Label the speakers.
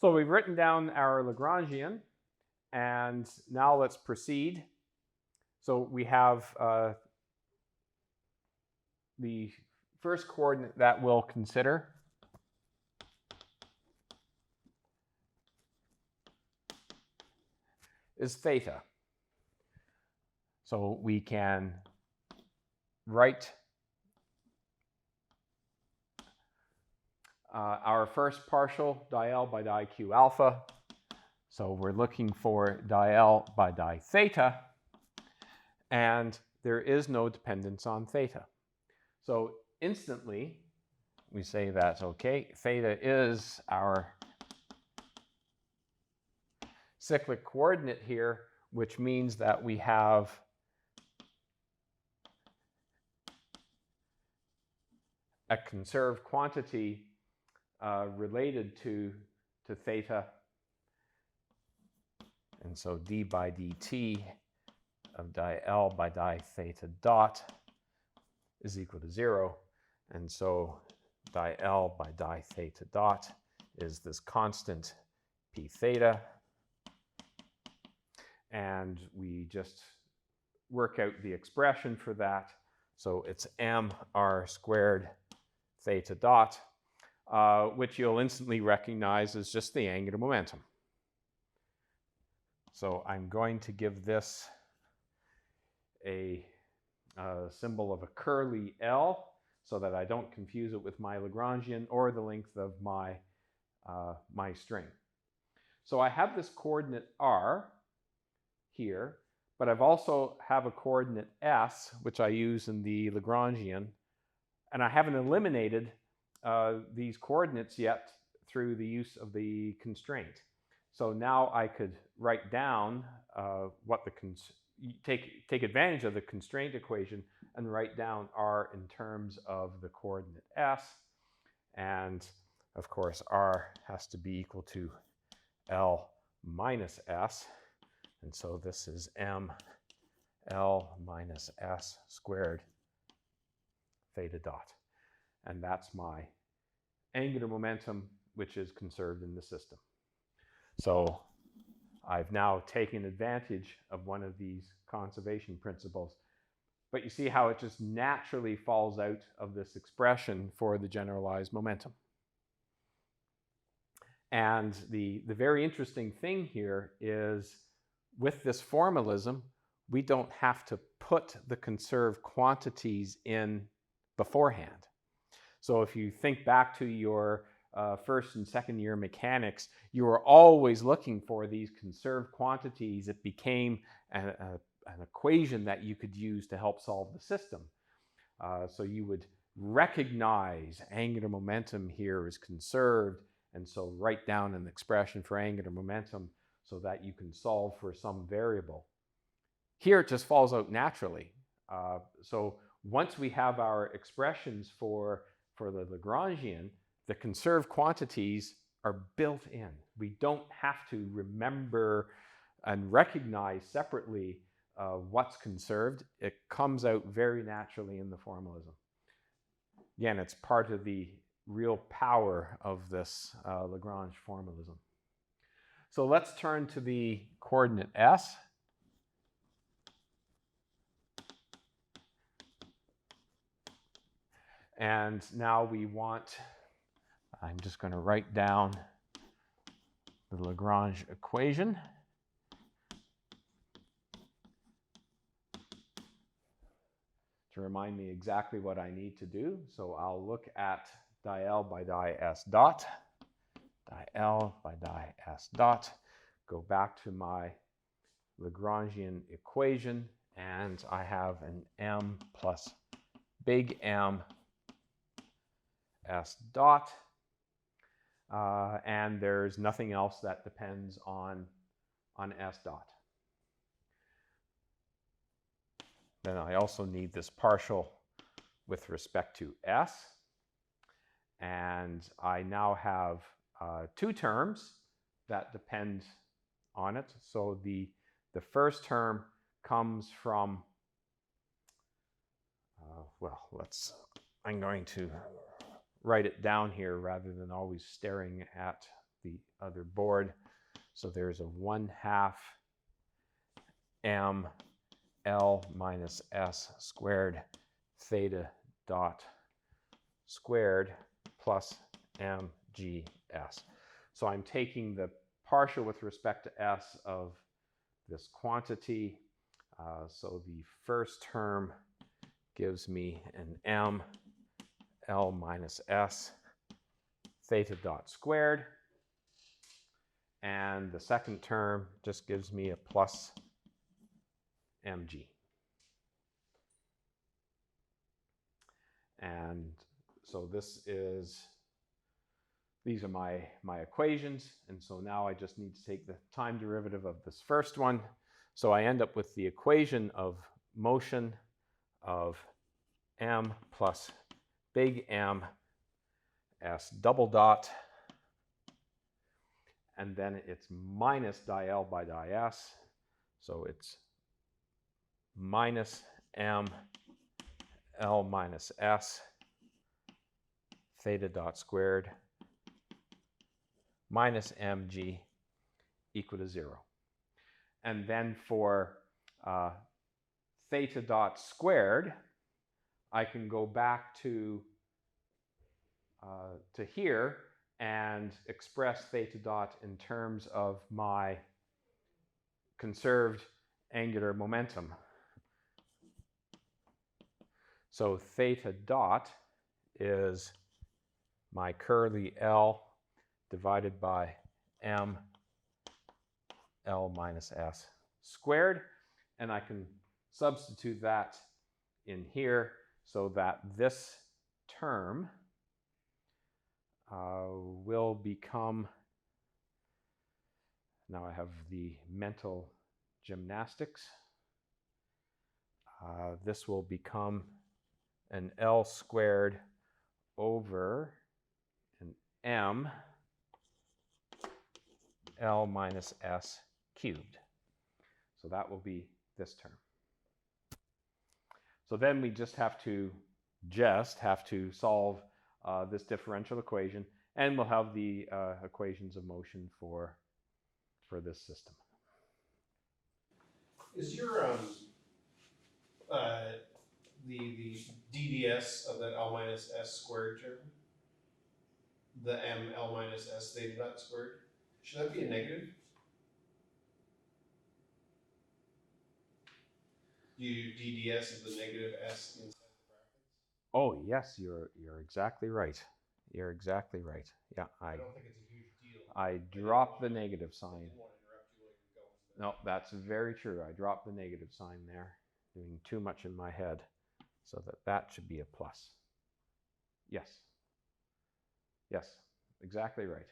Speaker 1: So we've written down our Lagrangian, and now let's proceed. So we have the first coordinate that we'll consider is theta. So we can write our first partial di-L by di-Q alpha. So we're looking for di-L by di-theta, and there is no dependence on theta. So instantly, we say that, okay, theta is our cyclic coordinate here, which means that we have a conserved quantity related to theta. And so d by dt of di-L by di-theta dot is equal to 0. And so di-L by di-theta dot is this constant p theta. And we just work out the expression for that. So it's mr squared theta dot, which you'll instantly recognize as just the angular momentum. So I'm going to give this a symbol of a curly L so that I don't confuse it with my Lagrangian or the length of my, my string. So I have this coordinate r here, but I've also have a coordinate s, which I use in the Lagrangian, and I haven't eliminated these coordinates yet through the use of the constraint. So now I could write down what the take advantage of the constraint equation and write down r in terms of the coordinate s, and of course r has to be equal to L minus s, and so this is m L minus s squared theta dot, and that's my angular momentum, which is conserved in the system. So I've now taken advantage of one of these conservation principles, but you see how it just naturally falls out of this expression for the generalized momentum. And the very interesting thing here is with this formalism, we don't have to put the conserved quantities in beforehand. So if you think back to your first and second year mechanics, you were always looking for these conserved quantities. It became an equation that you could use to help solve the system. So you would recognize angular momentum here is conserved, and so write down an expression for angular momentum so that you can solve for some variable. Here it just falls out naturally. So once we have our expressions for the Lagrangian, the conserved quantities are built in. We don't have to remember and recognize separately what's conserved. It comes out very naturally in the formalism. Again, it's part of the real power of this Lagrange formalism. So let's turn to the coordinate s. And now we want, I'm just going to write down the Lagrange equation. To remind me exactly what I need to do. So I'll look at di-L by di-S dot, di-L by di-S dot, go back to my Lagrangian equation, and I have an m plus big M S dot, and there's nothing else that depends on S dot. Then I also need this partial with respect to S, and I now have two terms that depend on it. So the first term comes from, I'm going to write it down here rather than always staring at the other board. So there's a 1/2 m L minus S squared theta dot squared plus mgs. So I'm taking the partial with respect to s of this quantity. So the first term gives me an m L minus S theta dot squared. And the second term just gives me a plus mg. And so these are my equations. And so now I just need to take the time derivative of this first one. So I end up with the equation of motion of m plus big M S double dot, and then it's minus di L by di S. So it's minus m L minus S theta dot squared minus mg equal to 0. And then for theta dot squared, I can go back to here and express theta dot in terms of my conserved angular momentum. So theta dot is my curly L divided by m L minus S squared. And I can substitute that in here so that this term will become, now I have the mental gymnastics, this will become an L squared over an m L minus S cubed. So that will be this term. So then we just have to solve this differential equation, and we'll have the equations of motion for this system.
Speaker 2: Is your the DDS of that L minus S squared term, the m L minus S theta dot squared, should that be a negative? Do you DDS of the negative S inside the brackets?
Speaker 1: Oh yes, you're exactly right. You're exactly right. Yeah,
Speaker 2: I don't think it's a huge deal.
Speaker 1: I dropped the negative sign.
Speaker 2: I didn't want to interrupt you while you're going.
Speaker 1: No, that's very true. I dropped the negative sign there, doing too much in my head, so that should be a plus. Yes. Yes, exactly right.